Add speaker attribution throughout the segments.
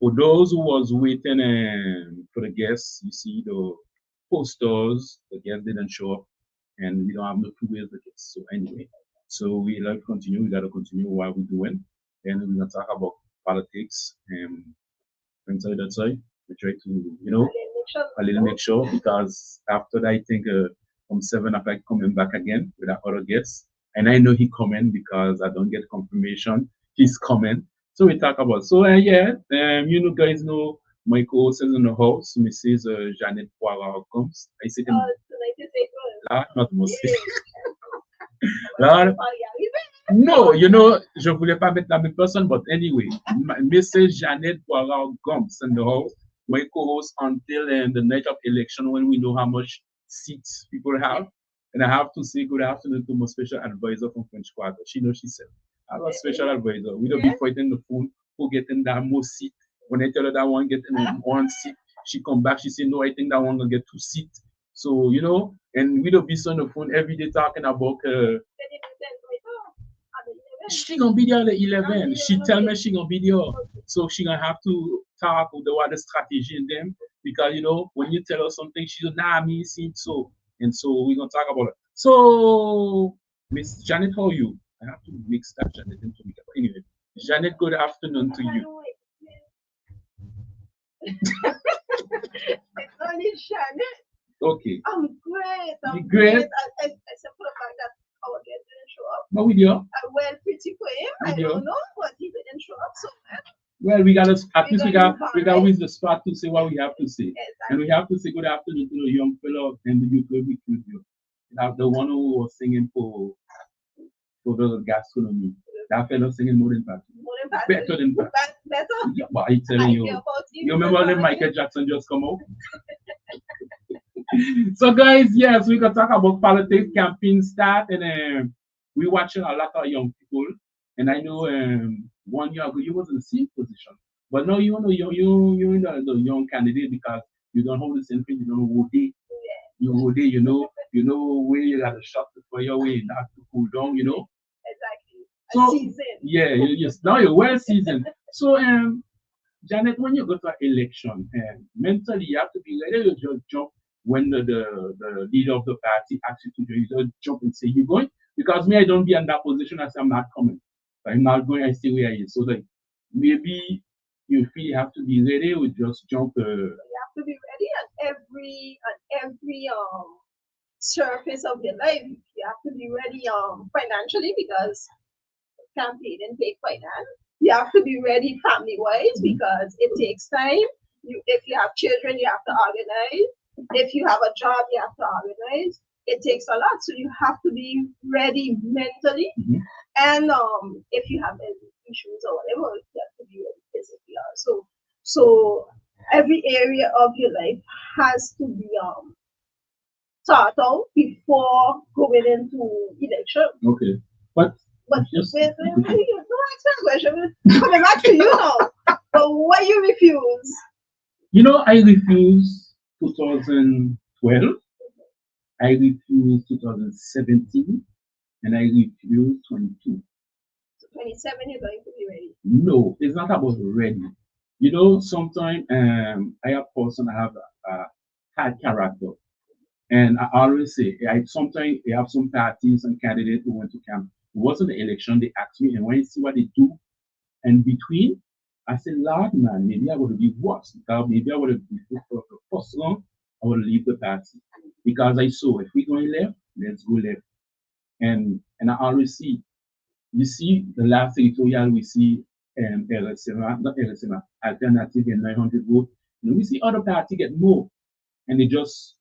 Speaker 1: For those who was waiting for the guests, you see the posters, the guests didn't show up, and we don't have no clue where's the guests. So anyway, so we like to continue. We gotta continue what we're doing, and we're gonna talk about politics inside that side. We try to, a little make sure because after that, I think from 7 o'clock coming back again with our other guests, and I know he coming because I don't get confirmation he's coming. So we talk about yeah, guys know my co-host is in the house, Mrs. Janet Poirot comes. I see him. Là, not mostly. Là, no, je voulais pas mettre la même personne, but anyway, Mrs. Janet Poirot comes in the house. My co-host until the night of election when we know how much seats people have. And I have to say good afternoon to my special advisor from French Quarter. She knows she said, I have a special advisor. We don't be fighting the phone who getting that most seat. When I tell her that one getting one seat, she come back, she say, no, I think that one gonna get 2 seats. So, and we don't be on the phone every day talking about she gonna be there at 11. She tell me she gonna be there. So she gonna have to talk with the strategy in them because when you tell her something, she's nah me see it so. And so we're gonna talk about it. So Miss Janet, how are you? I have to mix that Janet into me. Anyway, Janet, good afternoon to you.
Speaker 2: It's only Janet.
Speaker 1: Okay.
Speaker 2: I'm great.
Speaker 1: I'm great.
Speaker 2: Except for the fact that our guest didn't show up.
Speaker 1: But we do.
Speaker 2: Well, pretty for him. I don't know, but he didn't show up. So
Speaker 1: well, we gotta at least we got with the spot to say what we have to say.
Speaker 2: Exactly.
Speaker 1: And we have to say good afternoon to the young fellow and the youth we with you. Now the one who was singing for the gastronomy. That fellow singing more than Patrick. Better than Patrick.
Speaker 2: Better?
Speaker 1: Yeah, but I tell you. You remember when Michael Jackson just come out? So guys, yes, we can talk about politics, campaign start, and we're watching a lot of young people. And I know 1 year ago you was in the same position, but now you in the young candidate because you don't hold the same thing. You don't know what day. You know day. You know where you got a shot for your way not to cool down.
Speaker 2: Exactly.
Speaker 1: So
Speaker 2: season.
Speaker 1: yeah, now you're well seasoned. So Janet, when you go to an election, mentally you have to be ready to just jump when the leader of the party asks you to do. You just jump and say you're going. Because me, I don't be in that position. I say I'm not coming. If I'm not going, I stay where I am. So like maybe you feel you have to be ready or just jump.
Speaker 2: You have to be ready at every surface of your life. You have to be ready financially because campaigning take finance. You have to be ready family wise because it takes time. If you have children, you have to organize. If you have a job, you have to organize. It takes a lot, so you have to be ready mentally.
Speaker 1: Mm-hmm.
Speaker 2: And if you have any issues or whatever, you have to be ready physically. So every area of your life has to be thought out before going into election.
Speaker 1: Okay, but
Speaker 2: just no question. Coming back to you now. But why you refuse?
Speaker 1: I refuse 2012. I refused 2017, and I refused 22.
Speaker 2: So 27, you're going to be ready?
Speaker 1: No, it's not about ready. Sometimes I have person I have a hard character, and I always say sometimes I have some parties and candidates who went to camp. It wasn't the election. They asked me, and when you see what they do, and between, I said, Lord, man, maybe I would be worse. Because maybe I would have been for the first long. I would leave the party because I saw if we're going left, let's go left. And I always see, you see the last editorial we see not LSMA, alternative and 900 votes. And we see other party get more. And they just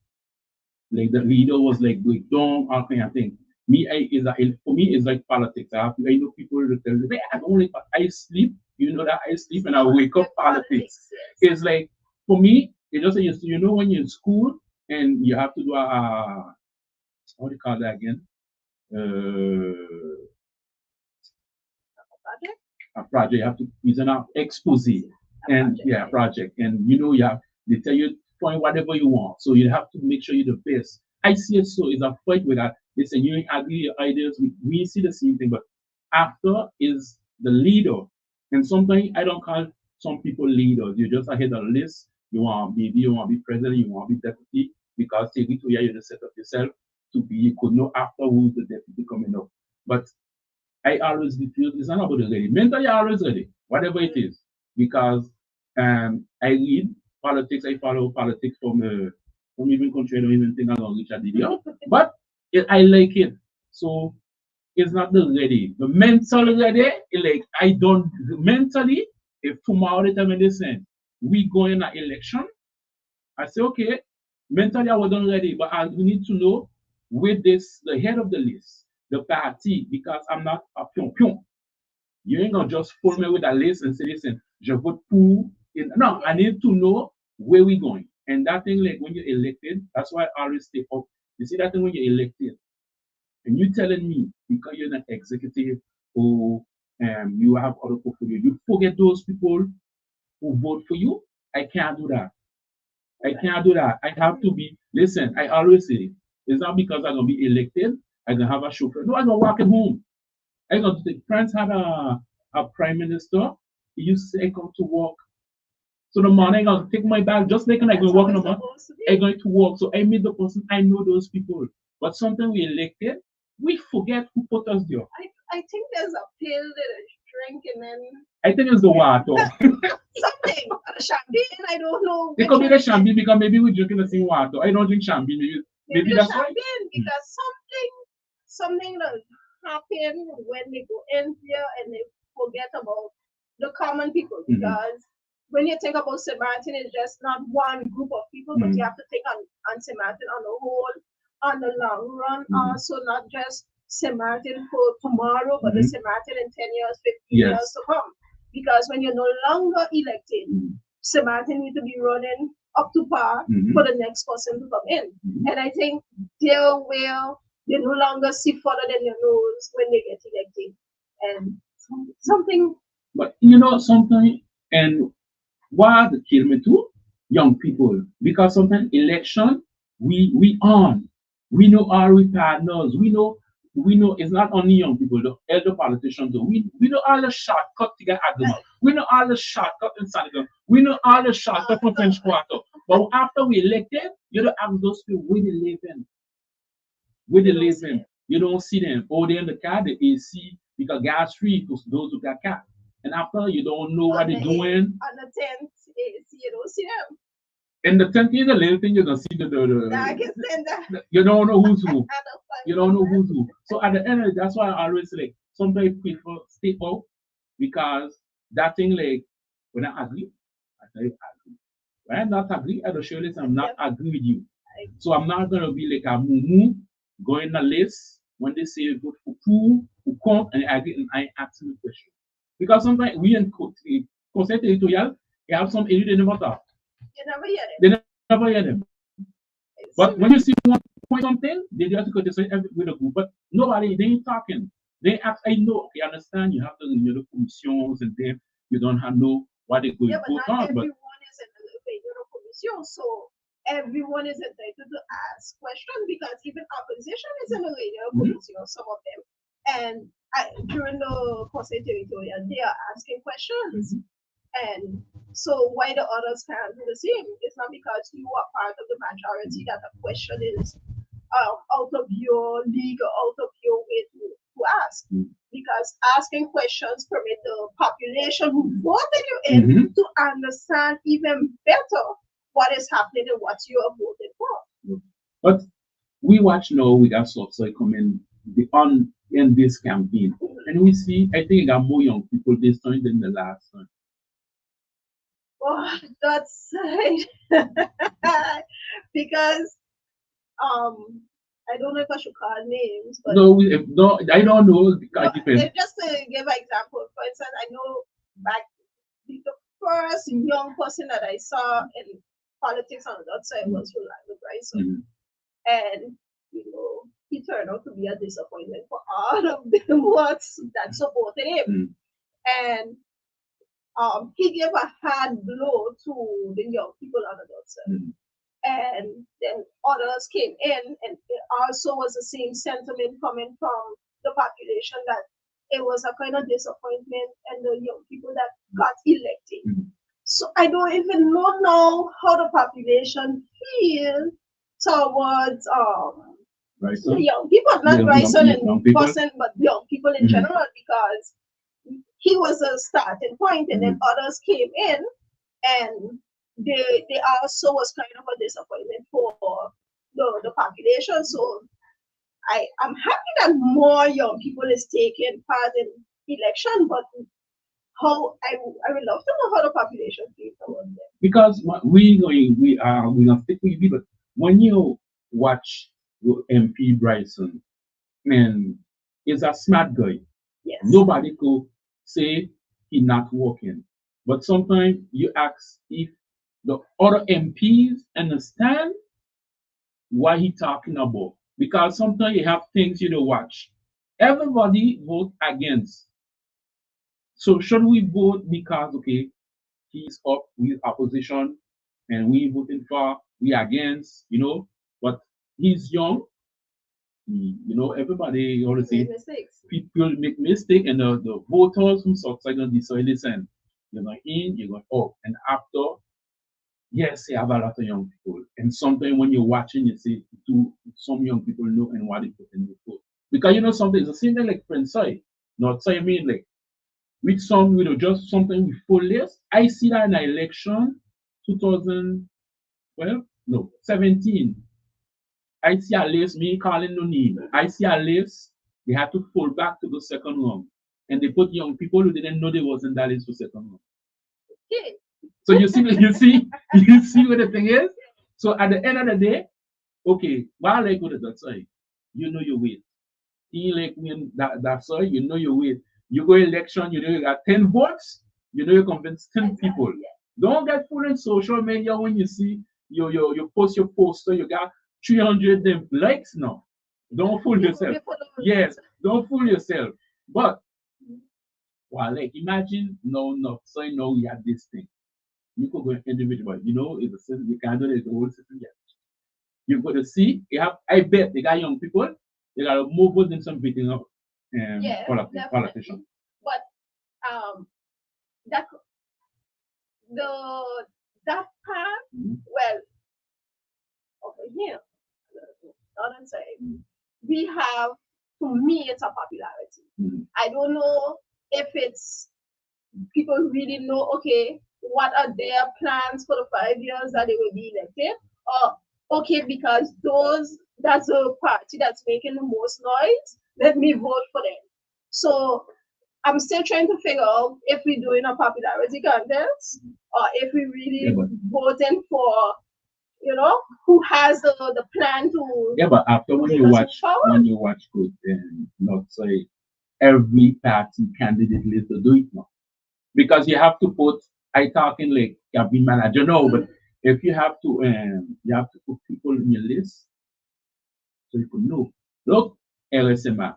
Speaker 1: like the leader was like going down, all kind of thing. For me it's like politics. I know people that tell me, I don't like I sleep, that I sleep and I wake up politics. It's like for me, it just when you're in school and you have to do what do you call that again? A project. You have to present an expose and project. And they tell you point whatever you want. So you have to make sure you're the best. I see it so it's a fight with that. They say you agree your ideas. We see the same thing, but after is the leader. And sometimes I don't call some people leaders. You just ahead of the list. You want maybe you want to be president, you want to be deputy, because territorial you just set up yourself to be. You could know afterwards the deputy coming up. But I always feel it's not about the ready. Mentally, I always ready, whatever it is, because I read politics. I follow politics from even country. I don't even think I'm gonna reach a video, but I like it. So it's not the ready, the mental ready. Like I don't mentally. If tomorrow they tell me listen, we go in an election, I say okay. Mentally I wasn't ready, but we need to know with this the head of the list, the party, because I'm not a pion pion. You ain't gonna just pull me with a list and say, listen, je vote pour. No, I need to know where we going. And that thing, like when you're elected, that's why I always stay up. You see that thing when you're elected, and you telling me because you're an executive or you have other portfolio, you forget those people who vote for you. I can't do that. I can't do that. I have to be. Listen, I always say it's not because I'm gonna be elected. I'm gonna have a chauffeur. No, I'm gonna walk at home. I got the France had a prime minister. He used to say, I come to work. So the morning I'll take my bag, just like when I go walk in the morning, I'm going to work. So I meet the person, I know those people. But sometimes we elected, we forget who put us there.
Speaker 2: I think there's a pill that is drinking and
Speaker 1: I think it's the water.
Speaker 2: something. Champagne, I don't know.
Speaker 1: It could be the champagne because maybe we're drinking the same water. I don't drink champagne. Maybe that's
Speaker 2: champagne
Speaker 1: right.
Speaker 2: because something that happen when they go in there and they forget about the common people, because when you think about St. Martin, it's just not one group of people, but you have to think on St. Martin on the whole, on the long run, also not just St. Martin for tomorrow, but the St. Martin in 10 years, 15 years to come. Because when you're no longer elected, St. Martin need to be running up to par for the next person to come in. And I think they're where they no longer see further than their nose when they get elected. And something.
Speaker 1: But you know something, and what kill me too, young people, because sometimes election we on, we know our partners, we know it's not only young people, the elder politicians. We know all the shortcut to get agreement. We know all the shortcut in Senegal. We know all the shortcut from French Quarter. But after we elected, you don't ask those people where they live in. Where they live in. You don't see them. Or they're in the car, the AC, because gas free to those who got car. And after you don't know what they're doing.
Speaker 2: On the 10th AC, you don't see them.
Speaker 1: In the 10th is a little thing you don't see you don't know who's who. You don't know who's who. So at the end of it, that's why I always like sometimes prefer stay out, because that thing like when I agree, I tell you agree. When I'm not agree, I don't show this I'm not agree with you. So I'm not gonna be like a moo going the list when they say vote for who come and I agree and I ask the question. Because sometimes we in Conseil territorial, they have some area they never talk.
Speaker 2: You never hear them.
Speaker 1: They never hear them. But when you see one point something, they just criticize with a group. But nobody, they ain't talking. They ask, I know, okay, I understand you have to renew the commissions and then you don't have know what they're going to
Speaker 2: go
Speaker 1: on.
Speaker 2: But everyone is in the commission, so everyone is entitled to ask questions, because even opposition is in the radio commission, some of them. And during the Conseil territorial, they are asking questions. And so why the others can't do the same? It's not because you are part of the majority that the question is out of your league or out of your way to ask. Because asking questions permit the population who voted you in to understand even better what is happening and what you are voting for.
Speaker 1: But we watch now with that sort of coming on in this campaign, and we see, I think we got more young people this time than the last time.
Speaker 2: Oh, that's right. Because I don't know if I should call names, but
Speaker 1: no, I don't know.
Speaker 2: Just to give an example, for instance, I know back the first young person that I saw in politics on the outside was Rolando Bryson, and he turned out to be a disappointment for all of them that supported him, and he gave a hard blow to the young people on the outside. And then others came in, and it also was the same sentiment coming from the population that it was a kind of disappointment and the young people that got elected. So I don't even know now how the population feel towards the young people, not Bryson in person, but young people in general, because he was a starting point, and then others came in, and they also was kind of a disappointment for the population. So I'm happy that more young people is taking part in election, but how I would love to know how the population feels about them.
Speaker 1: Because we gonna stick with you, but when you watch MP Bryson, man, is a smart guy.
Speaker 2: Yes.
Speaker 1: Nobody could say he not working. But sometimes you ask if the other MPs understand what he talking about. Because sometimes you have things you don't watch. Everybody vote against. So should we vote because okay, he's up with opposition and we voting for, we against, but he's young. Everybody always say people make mistake and the voters from Southside gonna decide, listen, you're going in, you're going out. And after, yes, you have a lot of young people. And sometimes when you're watching, you see do some young people know and what they put in the vote. Because something it's the same thing like Prince Sai. Not say I mean like with some, just something with full list. I see that in the election 2012, no, 17. I see a list, me calling no name. I see a list, they had to fall back to the second round. And they put young people who didn't know they was in that list for second round.
Speaker 2: Okay.
Speaker 1: So you see what the thing is? So at the end of the day, okay, while I go to that side, you know your weight. He like when that side, you know your weight. You go election, you know you got 10 votes, you know you convince 10 people. Don't get full in social media when you see you post your poster, you got 300 them likes now. Don't fool yourself. Yes, don't fool yourself. But like imagine no, so we have this thing. You could go individual, it's a system, you can't do it, the whole system yet. You've got to see, I bet they got young people, they got more votes than some beating up politicians.
Speaker 2: But that that part, well, over here, other side, we have, to me, it's a popularity. I don't know if it's people really know, okay, what are their plans for the 5 years that they will be elected, or okay, because that's a party that's making the most noise, let me vote for them. So I'm still trying to figure out if we're doing a popularity contest or if we really voting for, who has the plan to.
Speaker 1: Yeah, but after when you watch good, not say every party candidate list to do it now. Because you have to put, I talking like cabinet manager, no, but if you have to put people in your list so you could know. Look, LSMA.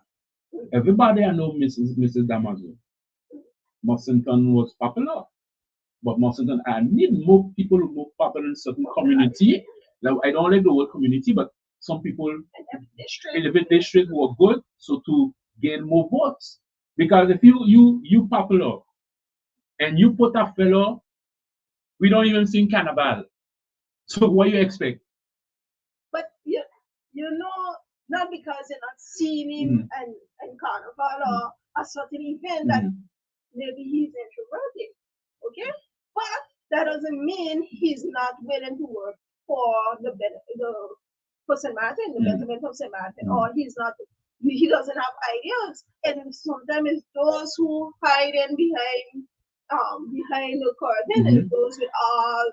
Speaker 1: Everybody I know Mrs. Damaso. Mossington was popular. But Mossington, I need more people who more popular in certain community. Like, I don't like the word community, but some people in the district who are good, so to gain more votes. Because if you popular and you put a fellow, we don't even sing Cannibal. So what you expect?
Speaker 2: But not because you're not seeing him and Carnival or a certain event that maybe he's introverted. Okay? But that doesn't mean he's not willing to work for for St. Martin, the betterment of St. Martin, or he doesn't have ideas. And sometimes it's those who hiding behind the curtain and those with all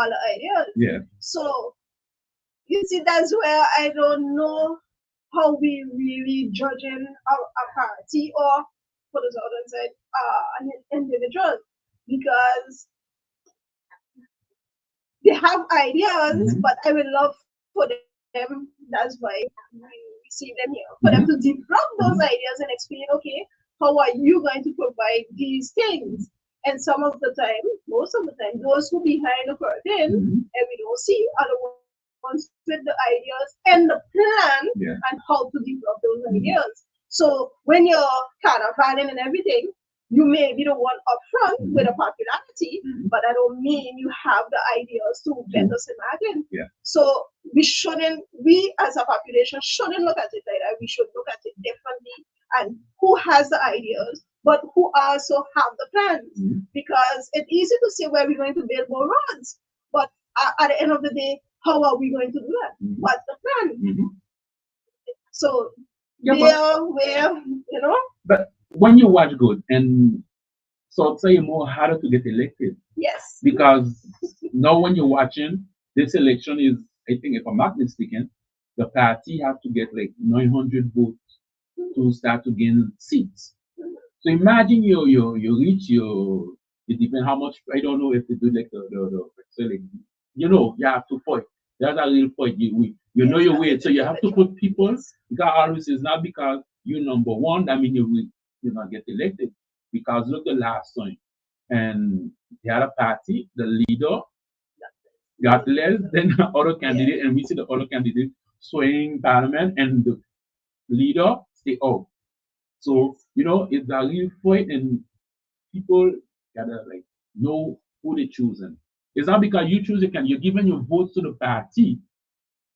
Speaker 2: the ideas.
Speaker 1: Yeah.
Speaker 2: So you see, that's where I don't know how we really judging a party or, for the other side, an individual, because they have ideas, but I would love for them. That's why we see them here, for them to develop those ideas and explain, okay, how are you going to provide these things? And some of the time, most of the time, those who behind the curtain and we don't see are the ones with the ideas and the plan and how to develop those ideas. So when you're caravanning and everything, you may be the one up front with a popularity, but that don't mean you have the ideas to get us imagined.
Speaker 1: Yeah.
Speaker 2: So we as a population shouldn't look at it like that. We should look at it differently, and who has the ideas, but who also have the plans. Because it's easy to say where we're going to build more roads, but at the end of the day, how are we going to do that? What's the plan? So
Speaker 1: But when you watch good, and so it's more harder to get elected.
Speaker 2: Yes.
Speaker 1: Because now when you're watching, this election is, I think, if I'm not mistaken, the party have to get like 900 votes to start to gain seats. So imagine you reach it depends how much, I don't know if they do like so like, you have to fight. That's a real fight. You know your weight. So you have to put people, because always is not because you're number one, that means you not get elected. Because look the last time. And the other party, the leader got less than the other candidate, and we see the other candidate swaying parliament and the leader stay out. So, it's a real fight, and people gotta like know who they choosing. It's not because you choose you're giving your votes to the party.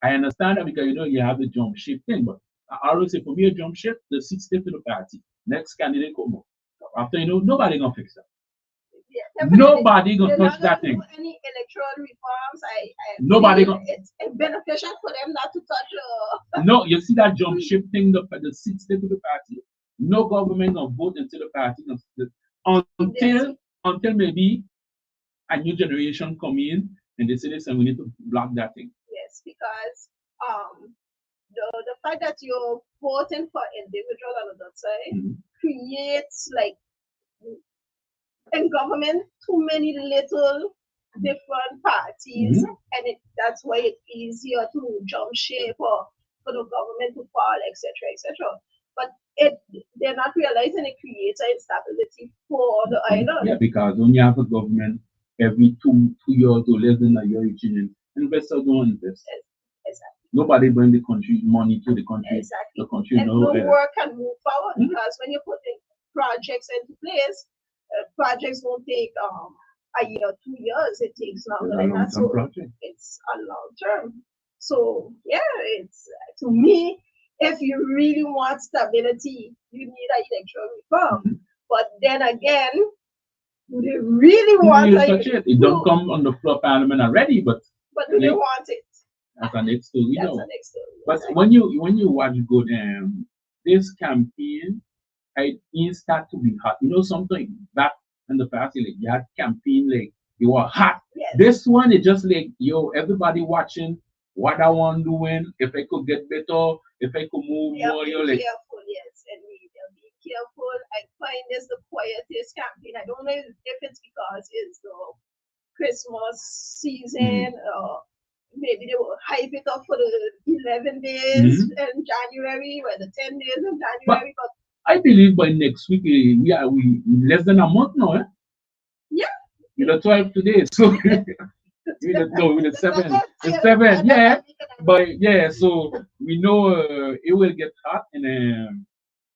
Speaker 1: I understand that because you have the jump ship thing, but I always say for me a jump ship, the seat step to the party. Next candidate come up. After nobody gonna fix that.
Speaker 2: Yeah,
Speaker 1: nobody gonna touch that thing.
Speaker 2: Any electoral reforms,
Speaker 1: nobody gonna.
Speaker 2: It's beneficial for them not to touch.
Speaker 1: No, you see that jump ship thing, the seat step to the party. No government gonna vote until the party until maybe a new generation come in and they say listen, we need to block that thing.
Speaker 2: Yes, because the fact that you're voting for individual on the side creates like in government too many little different parties, and that's why it's easier to jump ship or for the government to fall, etc., etc. But they're not realizing it creates an instability for the island.
Speaker 1: Yeah, because when you have a government every 2 years or less than a year, investors don't invest.
Speaker 2: Exactly.
Speaker 1: Nobody bring the country money to the country.
Speaker 2: Exactly.
Speaker 1: The country
Speaker 2: and no work can move forward because when you put projects into place, projects won't take a year, 2 years. It takes longer than that. So it's a long term. So yeah, it's to me, if you really want stability, you need an electoral reform. But then again, do they really want
Speaker 1: it? It don't come on the floor parliament already, but
Speaker 2: do they want it?
Speaker 1: That's the next story.
Speaker 2: That's the next story.
Speaker 1: But exactly. when you watch good, this campaign, it start to be hot. Something back in the past, like you had campaign like you were hot.
Speaker 2: Yes.
Speaker 1: This one is just like everybody watching what I want doing. If I could get better, if I could move more,
Speaker 2: you're like careful, yes, and be careful. I find this the quietest campaign. I don't know if it's because it's the Christmas season or maybe they will hype it up for the 11 days in January or the 10 days in January. But
Speaker 1: I believe by next week we less than a month now.
Speaker 2: Yeah.
Speaker 1: We're the 12 today, so we're the 7. The 7, yeah. But yeah, so we know it will get hot, and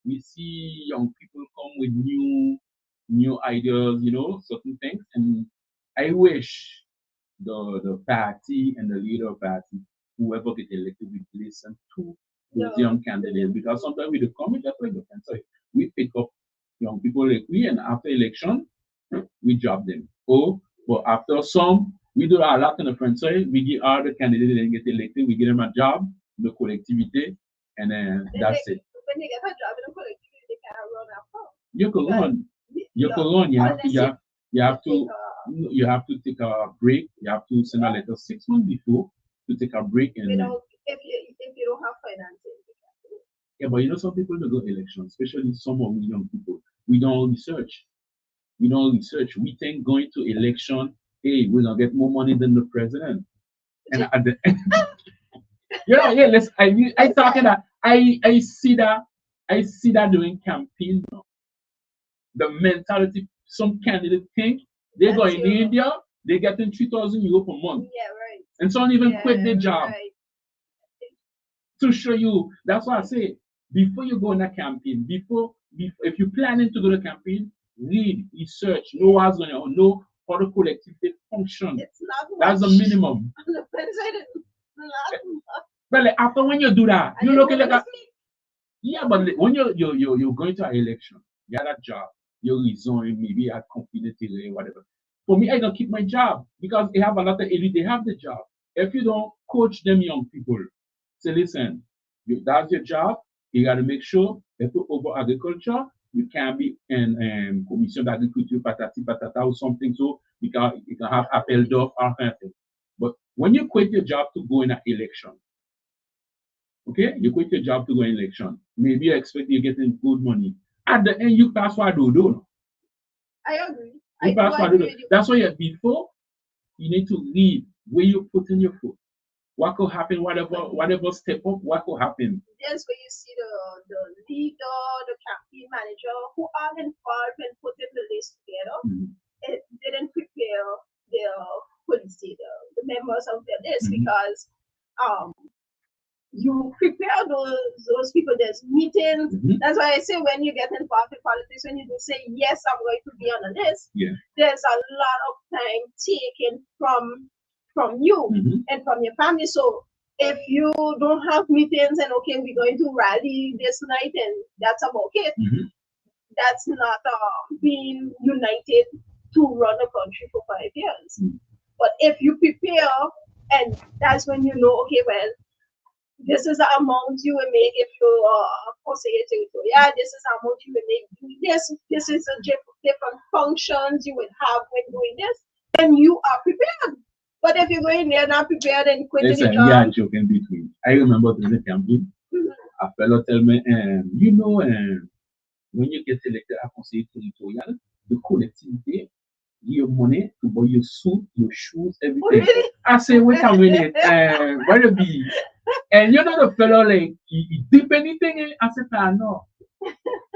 Speaker 1: we see young people come with new ideas, certain things, and I wish the party and the leader party, whoever get elected, will listen to those young candidates, because sometimes we do come with just like the cancer. We pick up young people like we, and after election, we drop them. But after some, we do a lot in the front side. We give all the candidates that get elected, we give them a job, the collectivity, and then that's it.
Speaker 2: When they get a job in the collectivity, they can't run after.
Speaker 1: You can run. You can run. You have to take a break. You have to send a letter 6 months before to take a break. And
Speaker 2: if you don't have financing.
Speaker 1: Yeah, but some people don't go elections, especially some of the young people. We don't research. We think going to election, hey, we're gonna get more money than the president. And at the end, I see that during campaign now. The mentality, some candidates think they go in India, they getting 3,000 euro per month.
Speaker 2: Yeah, right.
Speaker 1: And some even quit their job.
Speaker 2: Right.
Speaker 1: To show you, that's why I say before you go in a campaign, before if you're planning to go to campaign, read, research, know what's going on, know how the collectivity function.
Speaker 2: It's not
Speaker 1: That's the
Speaker 2: much.
Speaker 1: minimum.
Speaker 2: On the president, not much.
Speaker 1: But like, after when you do that,
Speaker 2: And
Speaker 1: you
Speaker 2: then
Speaker 1: look
Speaker 2: go
Speaker 1: at
Speaker 2: to
Speaker 1: like a,
Speaker 2: sleep.
Speaker 1: yeah, but like, when you're going to an election, you had a job, you resign, maybe you had confidentiality, whatever. For me, I don't keep my job because they have a lot of elite, they have the job. If you don't coach them young people, say, listen, that's your job. You got to make sure if you over agriculture, you can be in commission d'agriculture, patati patata, or something. So you can have appel d'offre, all kind of thing. But when you quit your job to go in an election, okay, you quit your job to go in election. Maybe you expect you're getting good money. At the end, you pass what do.
Speaker 2: I agree.
Speaker 1: You
Speaker 2: I do
Speaker 1: pass what
Speaker 2: agree
Speaker 1: do.
Speaker 2: with you.
Speaker 1: That's why before you need to read where you put in your foot. What could happen? Whatever step up, what could happen?
Speaker 2: That's where you see the leader, the campaign manager, who are involved in putting the list together.
Speaker 1: Mhm.
Speaker 2: It didn't prepare their police the members of their list
Speaker 1: Mhm.
Speaker 2: because um you prepare those people. There's meetings.
Speaker 1: Mhm.
Speaker 2: That's why I say when you get involved in politics, when you do say yes, I'm going to be on the list.
Speaker 1: Yeah.
Speaker 2: There's a lot of time taken from you
Speaker 1: Mhm.
Speaker 2: and from your family. So if you don't have meetings and okay, we're going to rally this night and that's about it.
Speaker 1: Mhm.
Speaker 2: That's not being united to run a country for 5 years.
Speaker 1: Mhm.
Speaker 2: But if you prepare, and that's when you know, okay, well, this is the amount you will make if you conseiller territorial. This is the amount you will make doing this. This is the different functions you will have when doing this. And you are prepared. But if you're going there not prepared and quitting the
Speaker 1: Listen, yeah,
Speaker 2: job,
Speaker 1: joke in between. I remember during the campaign,
Speaker 2: mhm,
Speaker 1: a fellow tell me, when you get elected as conseiller territorial, the collectivity give you money to buy your suit, your shoes,
Speaker 2: oh,
Speaker 1: everything.
Speaker 2: really?
Speaker 1: I say, wait a minute, where to be? And you know the fellow like he dip anything in? I said, ah, no.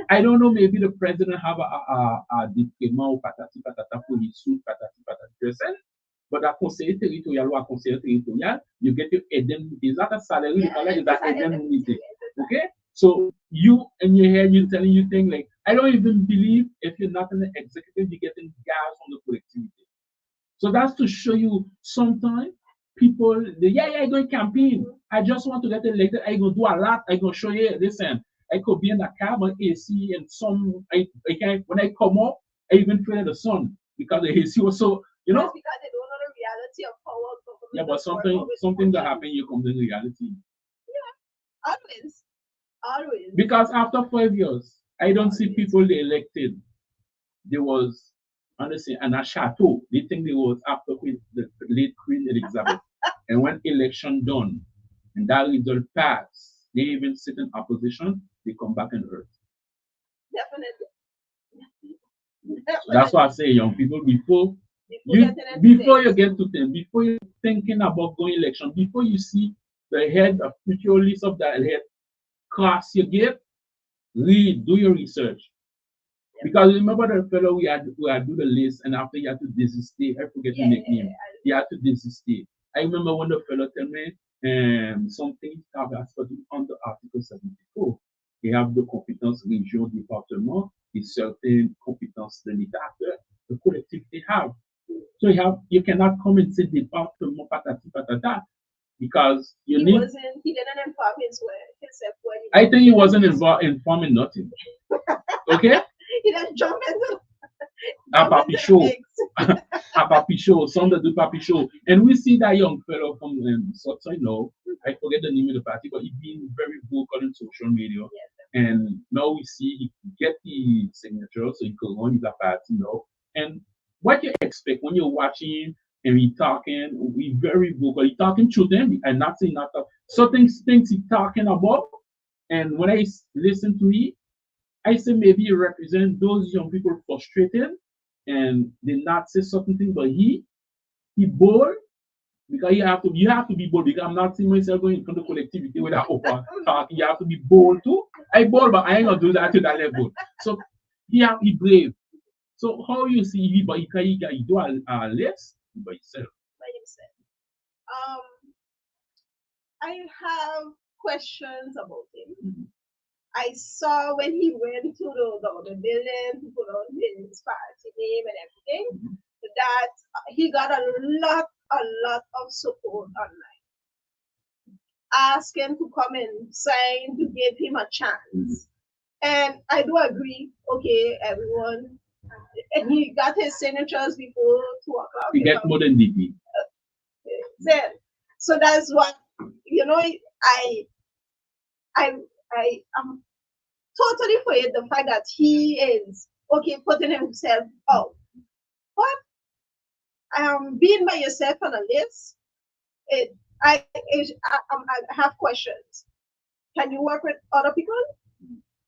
Speaker 1: I don't know, maybe the president have a diploma or patati patata for his suit, patati patata person. But a conseiller territorial or a conseiller territorial, you get your indemnity. Is that a salary?
Speaker 2: Yeah,
Speaker 1: Like
Speaker 2: it's
Speaker 1: that
Speaker 2: an
Speaker 1: indemnity.
Speaker 2: indemnity.
Speaker 1: Okay? So you in your head, you're telling you things like, I don't even believe if you're not in the executive, you're getting gas from the collectivity. So that's to show you sometimes people, yeah, I go campaign. I just want to get elected. I go do a lot. I go show you, listen, I could be in a car, but AC, and I can't, when I come up, I even feel the sun because the AC was so,
Speaker 2: That's because they don't know the reality of how our
Speaker 1: yeah,
Speaker 2: government
Speaker 1: but
Speaker 2: does work,
Speaker 1: something that happened, you come to reality.
Speaker 2: always, always.
Speaker 1: Because after 5 years, I don't see
Speaker 2: Always.
Speaker 1: people they elected. There was, honestly, and a chateau. They think they was after the late Queen Elizabeth. And when election done, and that result passed, they even sit in opposition, they come back and hurt.
Speaker 2: Definitely.
Speaker 1: So that's why I
Speaker 2: Definitely.
Speaker 1: say, young people,
Speaker 2: Before getting into
Speaker 1: before you
Speaker 2: things.
Speaker 1: get to them, before you're thinking about going election, before you see the head of future list of that head class you get, read, do your research. Because remember the fellow we had do the list and after he had to desist. I forget the
Speaker 2: Yeah,
Speaker 1: nickname. He had to desist. I remember when the fellow tell me something have as per under Article 74. They have the competence region département, a certain competence de l'État que the collectivity have. So you cannot come and say département patati patata because you
Speaker 2: he
Speaker 1: need.
Speaker 2: wasn't. He didn't inform himself when he
Speaker 1: I think he wasn't
Speaker 2: didn't.
Speaker 1: involved informing nothing. Okay?
Speaker 2: He didn't jump into
Speaker 1: A papi show.
Speaker 2: mix.
Speaker 1: A papi show, Sunday do papi show. And we see that young fellow from Southside now. I forget the name of the party, but he's been very vocal on social media.
Speaker 2: Yes.
Speaker 1: And now we see he get the signature, so he could run his party now. And what you expect when you're watching him and he talking, we very vocal. He talking to them and not saying not talk. Certain things he talking about. And when I listen to it, I say maybe he represent those young people frustrated and they not say certain things, but he bold because you have to be bold because I'm not seeing myself going in front of collectivity without open talk. You have to be bold too. I bold, but I ain't gonna do that to that level. So he brave. So how you see he but he do a list by himself.
Speaker 2: By himself. I have questions about him.
Speaker 1: Mhm.
Speaker 2: I saw when he went to the building to put on his party name and everything that he got a lot of support online, asking to come and sign to give him a chance. And I do agree. Okay, everyone, and he got his signatures before 2 o'clock.
Speaker 1: You get more than DP.
Speaker 2: Then, so that's what you know. I I am totally for it. The fact that he is okay putting himself out, but being by yourself on a list, it I have questions. Can you work with other people,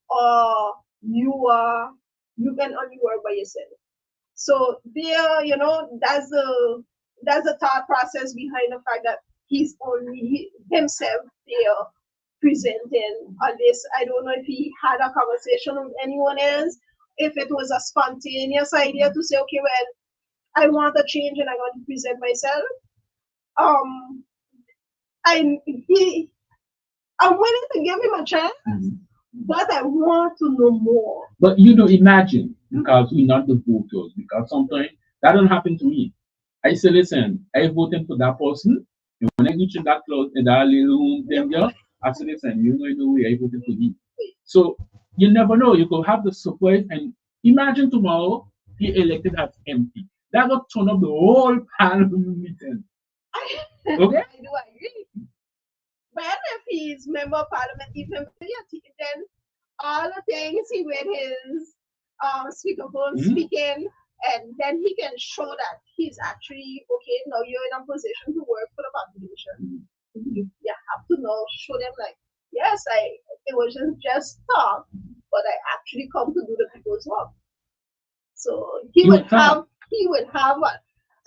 Speaker 2: or you can only work by yourself? So there, that's the thought process behind the fact that he's only himself there presenting on this. I don't know if he had a conversation with anyone else, if it was a spontaneous idea to say, okay, well, I want a change and I want to present myself. Um, I he, I'm willing to give him a chance, but I want to know more.
Speaker 1: But you know, imagine, because we're not the voters, because sometimes that don't happen to me. I say, listen, I voted for that person, and when I reach in that close in that little room thing there, I say, listen, you know the way I voted for him. So you never know. You could have the support, and imagine tomorrow he elected as MP. That will turn up the whole parliament meeting. Okay?
Speaker 2: I do agree. But if he's member of parliament, even then all the things he with his speakerphone speaking, and then he can show that he's actually okay. Now you're in a position to work for the population. You have to know, show them like, yes, it wasn't just talk, but I actually come to do the people's work. So he would have a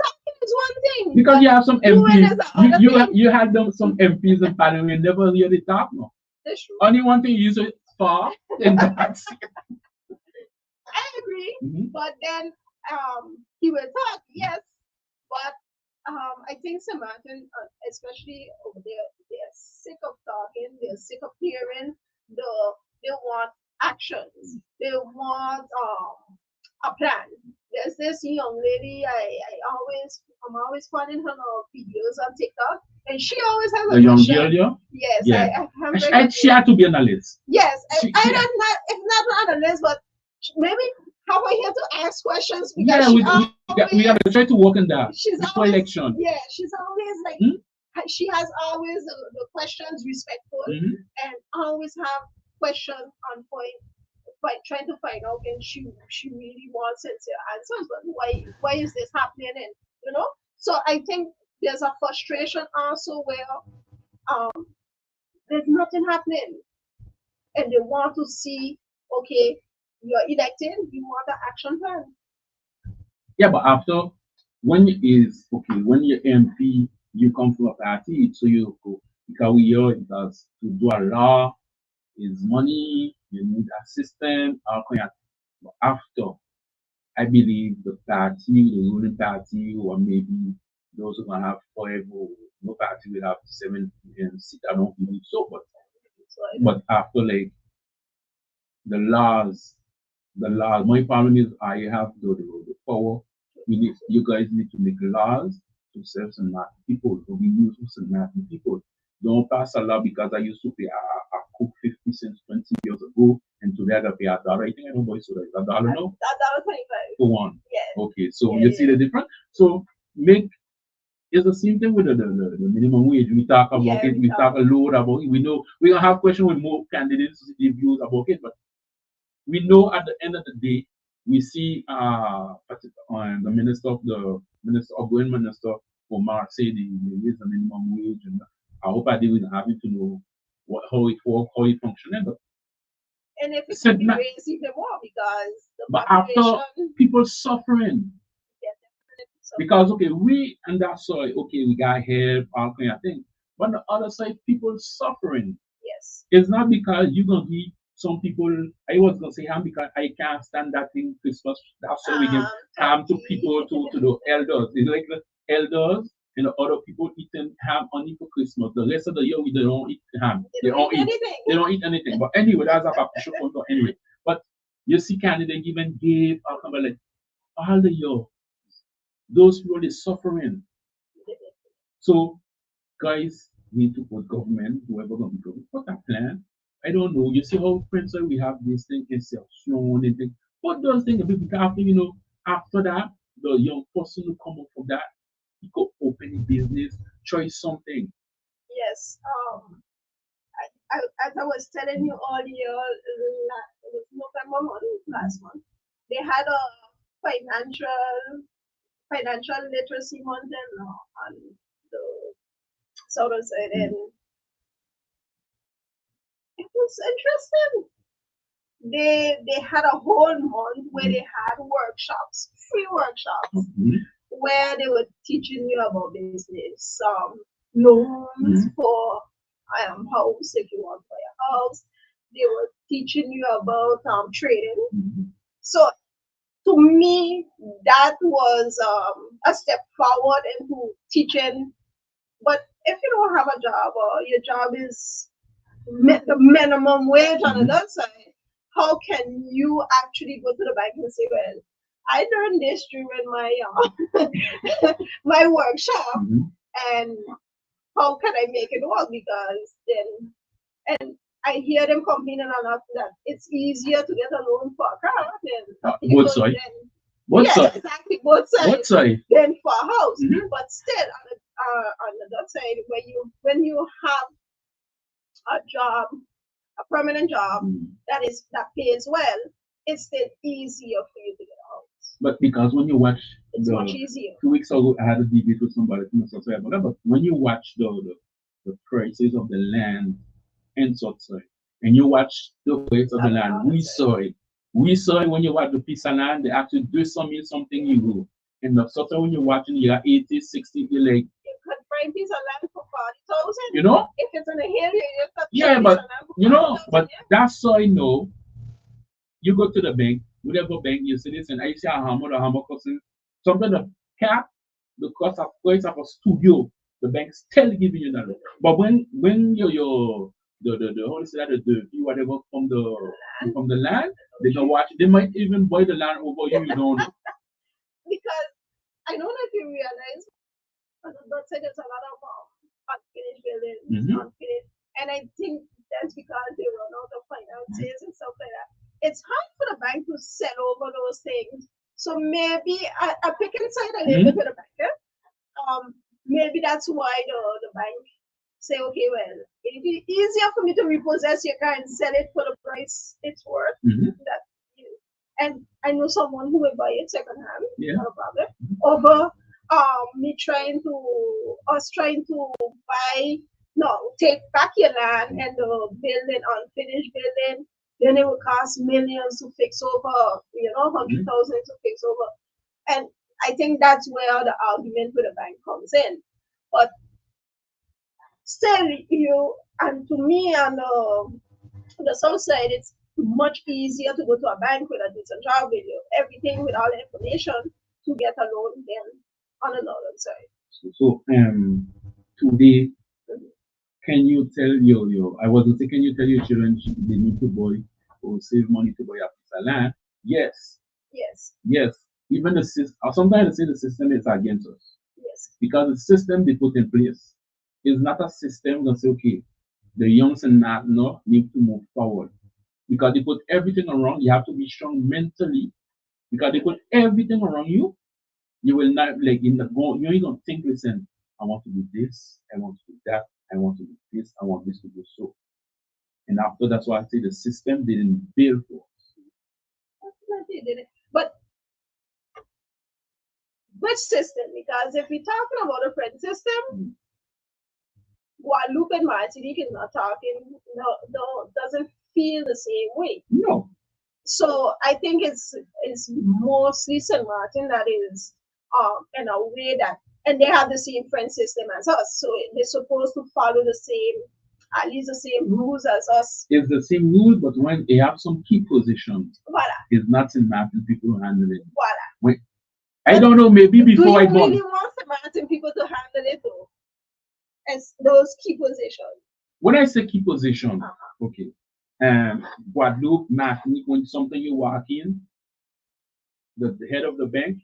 Speaker 2: talking is one thing.
Speaker 1: Because you have some MPs,
Speaker 2: you
Speaker 1: you had some MPs in parliament never really talk no.
Speaker 2: That's true.
Speaker 1: Only one thing you say far, and that's
Speaker 2: I agree, but then he will talk, yes, but I think Samaritan, especially over there, they're sick of talking, they're sick of hearing, they want actions, they want a plan. There's this young lady I'm always finding her videos on TikTok, and she always has
Speaker 1: a young girl, yeah?
Speaker 2: Yes,
Speaker 1: yeah. She had to be on the list.
Speaker 2: Yes, I don't know, it's not on the list, but maybe how are here to ask questions because
Speaker 1: we got to try to work on that.
Speaker 2: She's
Speaker 1: before
Speaker 2: always,
Speaker 1: election.
Speaker 2: Yeah, she's always like she has always the questions respectful and always have questions on point, but trying to find out and she really wants sincere answers. But why is this happening? And so I think there's a frustration also where there's nothing happening, and they want to see, okay, you're elected, you want an action plan.
Speaker 1: Yeah, but after when when you're MP, you come from a party, so you go because we hear because to do a law is money, you need assistance, all kind of but after I believe the party, the ruling party, or maybe those who gonna have forever, no party will have 7 seats. I don't believe so, but after like the laws my problem is I have the power. You guys need to make laws to serve some people, to be used for some people. Don't pass a law because I used to pay a cook 50 cents 20 years ago, and today I got to pay $1. I think I know boy, so that's $1 now.
Speaker 2: $1.25
Speaker 1: for one.
Speaker 2: Yeah.
Speaker 1: Okay, so you see the difference. So make it's the same thing with the minimum wage. We talk about it. We talk a lot about it. We know we're gonna have questions with more candidates views about it, but we know at the end of the day, we see the minister outgoing minister Omar say the raise the minimum wage, and I hope I did with having to know how it works, how it functions.
Speaker 2: And if it can be raised even more because
Speaker 1: but after people suffering. Because we and that side, we got help, all kind of thing. But on the other side, people suffering.
Speaker 2: Yes.
Speaker 1: It's not because you're gonna be some people. I was gonna say harm because I can't stand that thing Christmas. That's why we give harm to people to the elders. It's like the elders and the other people eating ham only for Christmas. The rest of the year they don't eat ham.
Speaker 2: They don't eat anything.
Speaker 1: They don't eat anything. But anyway, that's a show for anyway. But you see, Canada even gave like all the year. Those people are suffering. So guys need to put government, whoever going to be government, put a plan. I don't know. You see how Prince we have this thing, insertion and thing. But those things after after that, the young person who come up from that, he could open a business, try something.
Speaker 2: Yes. As I was telling you earlier, it was November month last month. They had a financial literacy month on the southern side, and it was interesting. They had a whole month where they had workshops, free workshops, where they were teaching you about business, loans for house if you want to buy a house. They were teaching you about trading. So to me, that was a step forward into teaching. But if you don't have a job or your job is the minimum wage on the other side, how can you actually go to the bank and say, well, I learned this during my my workshop, and how can I make it work? Because then, and I hear them complaining a lot that it's easier to get a loan for a car than
Speaker 1: both sides.
Speaker 2: Exactly, both sides.
Speaker 1: Both sides.
Speaker 2: Than for a house, but still on the other side, when you have a job, a permanent job that pays well, it's still easier for you to get a house.
Speaker 1: But because when you watch,
Speaker 2: it's much easier.
Speaker 1: 2 weeks ago, I had a debate with somebody from the but when you watch the prices of the land and such, and you watch the price of the land, we saw it when you watch the piece of land, they actually do something you. And the sort of when you're watching, you are 80, 60, you're like,
Speaker 2: you could buy a piece of land for 40,000.
Speaker 1: You know?
Speaker 2: If it's in a hill, you could
Speaker 1: yeah, but that's so I know. You go to the bank, whatever bank you see this, and I say a hammer costing something the cap, the cost of price of a studio, the bank still giving you that. But when your the how to say that the whatever from the land, they can watch. They might even buy the land over you. You don't know.
Speaker 2: Because I don't know if you realize, but there's a lot of unfinished buildings, unfinished, and I think that's because they run out of finances and stuff like that. It's hard for the bank to sell over those things. So maybe I pick inside a little bit with the banker. Maybe that's why the bank say, okay, well, it'd be easier for me to repossess your car and sell it for the price it's worth. And I know someone who will buy it secondhand, not a problem. Over trying to take back your land and the building, unfinished building, then it would cost millions to fix over, 100,000 to fix over. And I think that's where the argument with the bank comes in. But still, and to me, on the south side, it's much easier to go to a bank with a decent job with everything, with all the information to get a loan than on the northern side.
Speaker 1: So today, can you tell can you tell your children they need to buy or save money to buy a piece of land? Yes. Even the system, sometimes they say the system is against us.
Speaker 2: Yes.
Speaker 1: Because the system they put in place is not a system that say, okay, the youngs and not need to move forward. Because they put everything around, you have to be strong mentally. Because they put everything around you, you will not you're gonna think, listen, I want to do this, I want to do that, I want to do this, I want this to do so. And after that's why I say the system didn't build for us.
Speaker 2: But which system? Because if we're talking about a French system, Guadeloupe and Martinique is not talking, doesn't feel the same way.
Speaker 1: No.
Speaker 2: So I think it's mostly Saint Martin that is in a way that, and they have the same French system as us. So they're supposed to follow at least the same rules as us.
Speaker 1: It's the same rules, but when they have some key positions,
Speaker 2: Voilà.
Speaker 1: it's not in Martin people handling it.
Speaker 2: Voilà.
Speaker 1: I don't know, maybe before I
Speaker 2: Do you
Speaker 1: born.
Speaker 2: really want St. Martin people to handle it though? As those key positions.
Speaker 1: When I say key position,
Speaker 2: Uh-huh.
Speaker 1: okay. Guadeloupe, Martinique, when something you walk in, the head of the bank,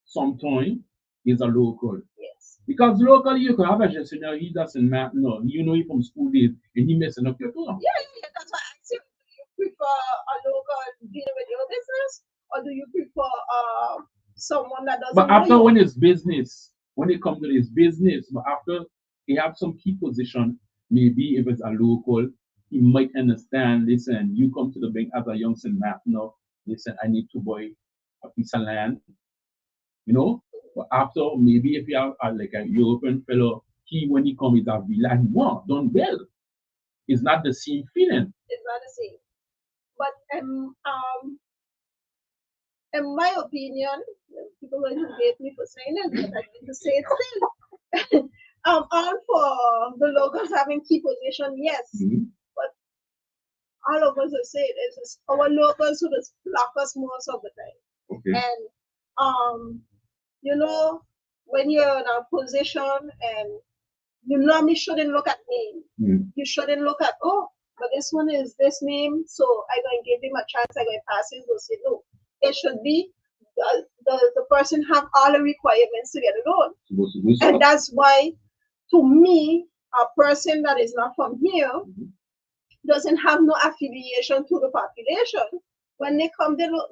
Speaker 1: sometimes is a local.
Speaker 2: Yes.
Speaker 1: Because locally you can have a gestionnaire, he doesn't matter. No, you know him from school days and he messing up your tour.
Speaker 2: Yeah. That's why I asked you, do you prefer a local dealing with your business, or do you prefer someone that
Speaker 1: But
Speaker 2: doesn't know
Speaker 1: after
Speaker 2: you?
Speaker 1: when it's business, when it comes to this business, but after he have some key position, maybe if it's a local, he might understand. Listen, you come to the bank as a young son, no, listen, I need to buy a piece of land, you know. But after maybe if you have like a European fellow, he when he come is a villa, he want done well. It's not the same feeling.
Speaker 2: It's not the same. But in my opinion, people going to hate me for saying it, but I'm going to say it still. I'm all for the locals having key position, yes.
Speaker 1: Mhm.
Speaker 2: But all of us will say it is our locals who just block us most of the time.
Speaker 1: Okay.
Speaker 2: And you know, when you're in a position and you normally shouldn't look at name.
Speaker 1: Mm.
Speaker 2: You shouldn't look at, oh, but this one is this name, so I'm going to give him a chance, I'm going to pass him. They'll say no. It should be the person have all the requirements to get a loan. And that's why, to me, a person that is not from here doesn't have no affiliation to the population. When they come, they don't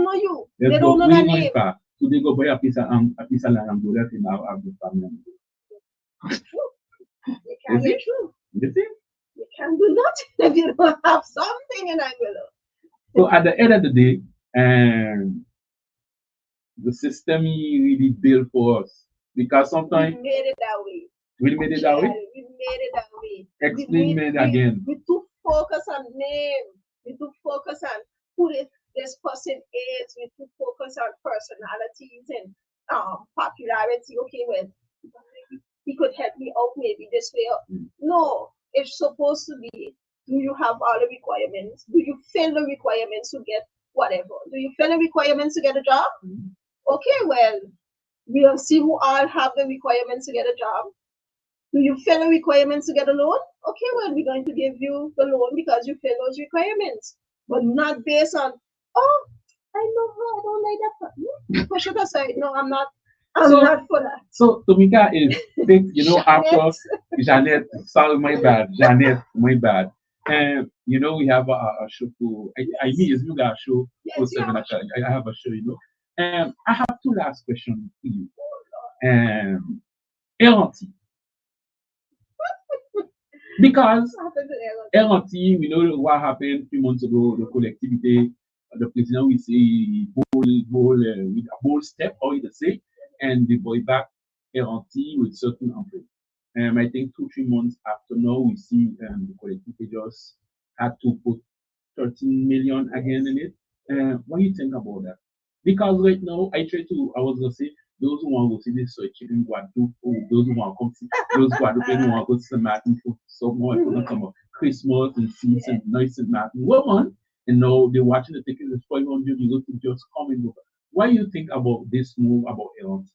Speaker 2: know you.
Speaker 1: Let's
Speaker 2: They
Speaker 1: go.
Speaker 2: don't know
Speaker 1: We
Speaker 2: that
Speaker 1: ain't going
Speaker 2: name.
Speaker 1: far. So they go buy a piece of land and go let him have the family.
Speaker 2: You can't
Speaker 1: Is
Speaker 2: get
Speaker 1: it?
Speaker 2: through.
Speaker 1: You think?
Speaker 2: You can't do nothing if you don't have something in Anguilla.
Speaker 1: So at the end of the day, the system he really built for us because
Speaker 2: We
Speaker 1: sometimes
Speaker 2: made it that way.
Speaker 1: we made it that way.
Speaker 2: We made it that way.
Speaker 1: Explain me again.
Speaker 2: We too focus on name. We too focus on who this person is. We too focus on personalities and popularity. Okay, well, he could help me out maybe this way. No, it's supposed to be, do you have all the requirements? Do you fill the requirements to get whatever? Do you fill the requirements to get a job? Okay, well, we'll see who all have the requirements to get a job. Do you fill the requirements to get a loan? Okay, well, we're going to give you the loan because you fill those requirements, but not based on, oh, I know her, I don't like that. Push it aside. No, I'm not for that.
Speaker 1: So Tomika is you know, after Janet, sorry, my bad. Janet, my bad. You know, we have a show for I mean it's you got a show for
Speaker 2: Yes,
Speaker 1: 7 o'clock. I have a show, you know. I have two last questions for you. LT. Because LT, we know what happened 3 months ago, the collectivity, the president we say with a bold step, or you say, and the boy back LT with certain amount. I think 2 3 months after now, we see the collectivity just had to put 13 million again in it. What do you think about that? Because right now, I was gonna say, those who want to see this searching in Guadeloupe, or those who want to come see, those Guadeloupe who want to go to St. Martin for some more, for Christmas and see St. Nice St. Martin, woman, and now they're watching the ticket is 500 euros to just come and go. What do you think about this move about Elon?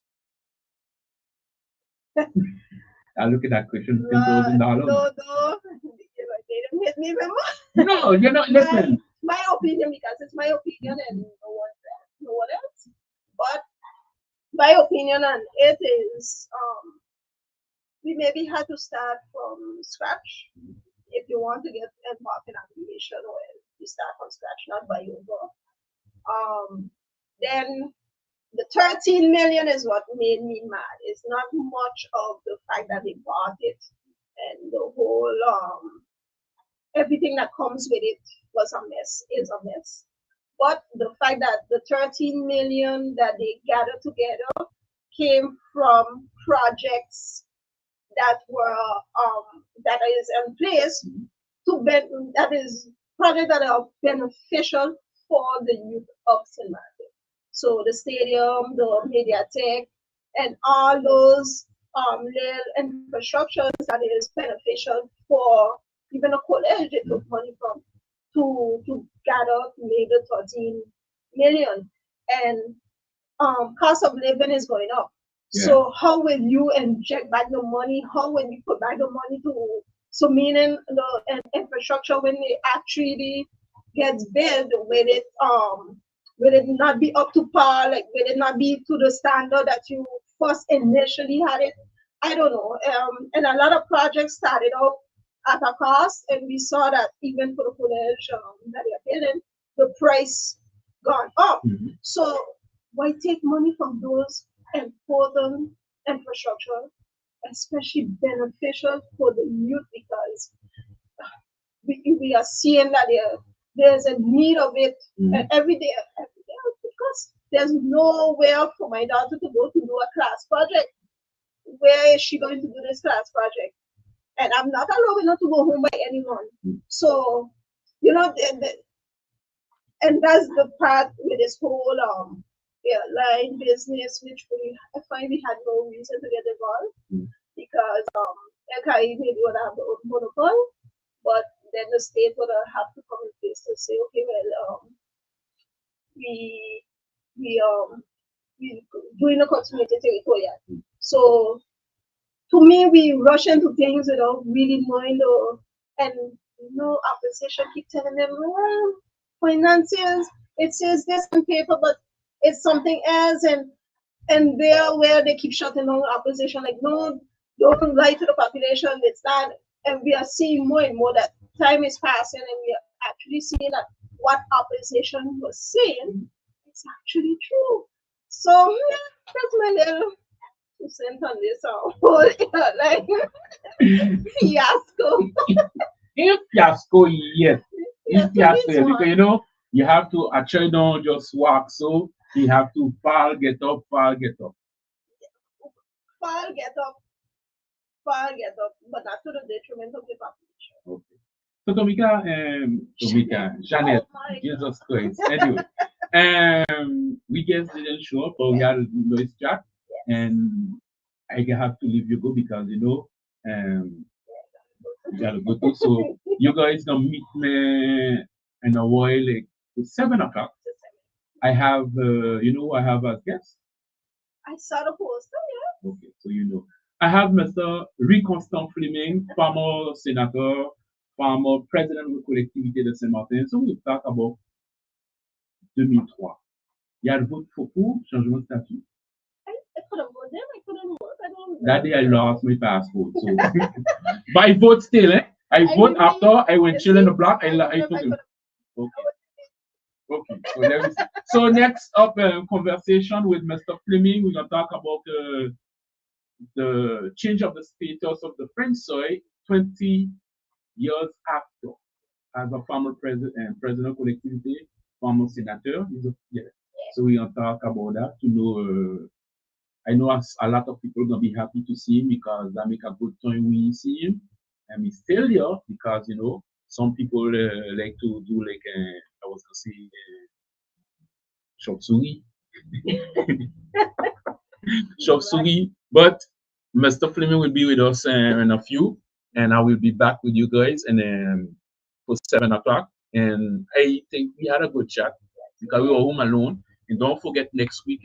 Speaker 1: I look at that question, $10,000.
Speaker 2: No, they don't hit me anymore.
Speaker 1: No, you're not listening.
Speaker 2: My opinion, because it's my opinion and no one else. But my opinion on it is we maybe had to start from scratch if you want to get involved in aviation, or you start from scratch, not by over. Then the 13 million is what made me mad. It's not much of the fact that they bought it and the whole everything that comes with it was a mess, is a mess. But the fact that the 13 million that they gathered together came from projects that were that is in place that is projects that are beneficial for the youth of St. Martin. So the stadium, the mediatheque, and all those little infrastructures that is beneficial for even a college they took money from to gather maybe 13 million. And cost of living is going up.
Speaker 1: Yeah.
Speaker 2: So how will you inject back the money? How will you put back the money to, so meaning the infrastructure when it actually gets built, will it not be up to par? Like will it not be to the standard that you first initially had it? I don't know. And a lot of projects started out at a cost, and we saw that even for the footage that they're building, the price gone up.
Speaker 1: Mm-hmm.
Speaker 2: So why take money from those important infrastructure, especially beneficial for the youth, because we are seeing that there's a need of it every day, because there's nowhere for my daughter to go to do a class project. Where is she going to do this class project? And I'm not allowing her to go home by anyone. So, and that's the part with this whole airline business, which I find we had no reason to get involved, because LKI maybe would have the monopoly, but then the state would have to come in place to say, okay, well, we doing a continuity territorial. So to me, we rush into things without really knowing opposition keep telling them, well, finances, it says this on paper, but it's something else, and there where they keep shutting down opposition, like, no, don't lie to the population, it's that. And we are seeing more and more that time is passing, and we are actually seeing that what opposition was saying is actually true. So yeah, that's my little 2 cents on this whole like fiasco.
Speaker 1: Fiasco, yes.
Speaker 2: Yeah,
Speaker 1: Fiasco, because you have to actually don't just walk, so you have to fall, get up.
Speaker 2: Fall, get up, but not to the detriment of the population.
Speaker 1: Okay. So Tomika, Janet, Jesus Christ. Anyway, we guys didn't show up, but we had a noise chat, and I have to leave you go because you gotta go to. So you guys gonna meet me in a while, like 7 o'clock. I have, I have as guest.
Speaker 2: I saw the poster, yeah.
Speaker 1: Okay, so I have Mr. Constant Fleming, former senator, former president of the collectivité de Saint-Martin. So we talk about 2003. Il y a le vote pour changement de statut.
Speaker 2: I could have voted, I couldn't vote. I don't know.
Speaker 1: That day I lost my passport. So but I vote still, eh? I vote after I went chill in the block. I took it. Okay. So let me see. So next up, conversation with Mr. Fleming. We're gonna talk about the change of the status of the French soil 20 years after, as a former president of collectivity, former senator. So we're gonna talk about that to know. I know a lot of people are gonna be happy to see him because that make a good time we see him, and he's still here because some people like to do like I was gonna say chauve-souris, chauve-souris. But Mr. Fleming will be with us in a few, and I will be back with you guys and for 7 o'clock. And I think we had a good chat because we were home alone. And don't forget next week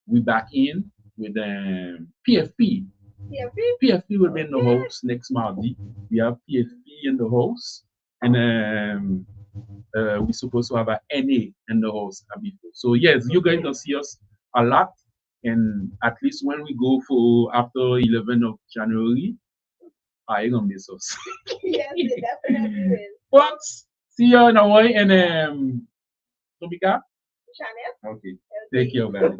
Speaker 1: we back in with PFP. PFP will be in the house next Mardi. We have PFP in the house, and we're supposed to have an NA in the house before. So yes, you guys don't see us a lot, and at least when we go for after 11th of January, you're gonna miss us.
Speaker 2: Yes, they definitely will.
Speaker 1: But see you in a while, and Tomika?
Speaker 2: Janet?
Speaker 1: Okay. Take care, man.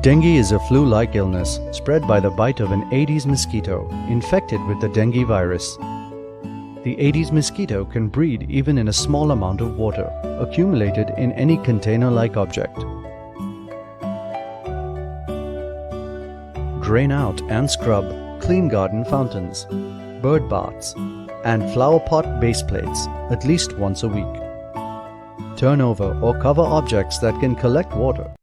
Speaker 3: Dengue is a flu-like illness spread by the bite of an Aedes mosquito infected with the dengue virus. The Aedes mosquito can breed even in a small amount of water, accumulated in any container-like object. Drain out and scrub clean garden fountains, bird baths, and flower pot base plates at least once a week. Turn over or cover objects that can collect water.